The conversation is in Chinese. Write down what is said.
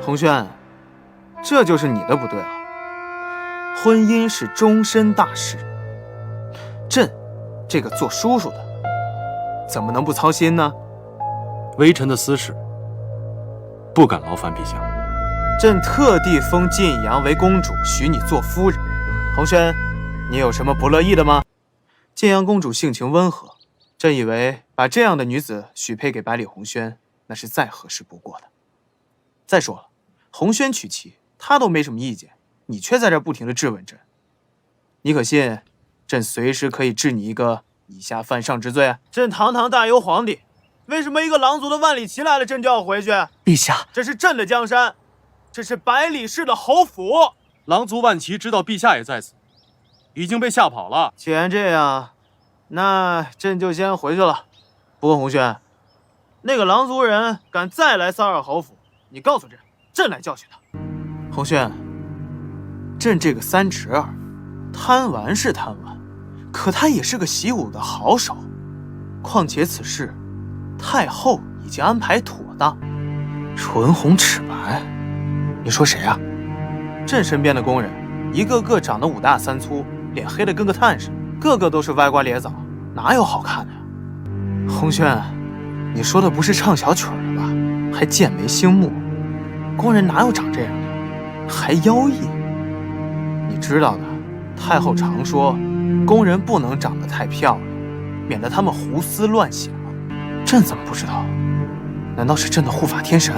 红轩，这就是你的不对了。婚姻是终身大事，朕这个做叔叔的，怎么能不操心呢？微臣的私事，不敢劳烦陛下。朕特地封晋阳为公主，许你做夫人。红轩，你有什么不乐意的吗？晋阳公主性情温和，朕以为把这样的女子许配给百里红轩，那是再合适不过的。再说了，红轩娶妻，他都没什么意见，你却在这不停地质问朕，你可信朕随时可以治你一个以下犯上之罪啊？朕堂堂大幽皇帝，为什么一个狼族的万里骑来了，朕就要回去？陛下，这是朕的江山，这是百里氏的侯府。狼族万骑知道陛下也在此，已经被吓跑了。既然这样，那朕就先回去了。不过红轩，那个狼族人敢再来骚扰侯府，你告诉朕，朕来教训他。红轩，朕这个三侄儿，贪玩是贪玩，可他也是个习武的好手。况且此事，太后已经安排妥当，唇红齿白。你说谁啊？朕身边的工人，一个个长得五大三粗，脸黑得跟个炭似的，个个都是歪瓜裂枣，哪有好看的呀？红轩，你说的不是唱小曲的吧？还剑眉星目，工人哪有长这样的？还妖异。你知道的，太后常说，工人不能长得太漂亮，免得他们胡思乱想。朕怎么不知道？难道是朕的护法天神？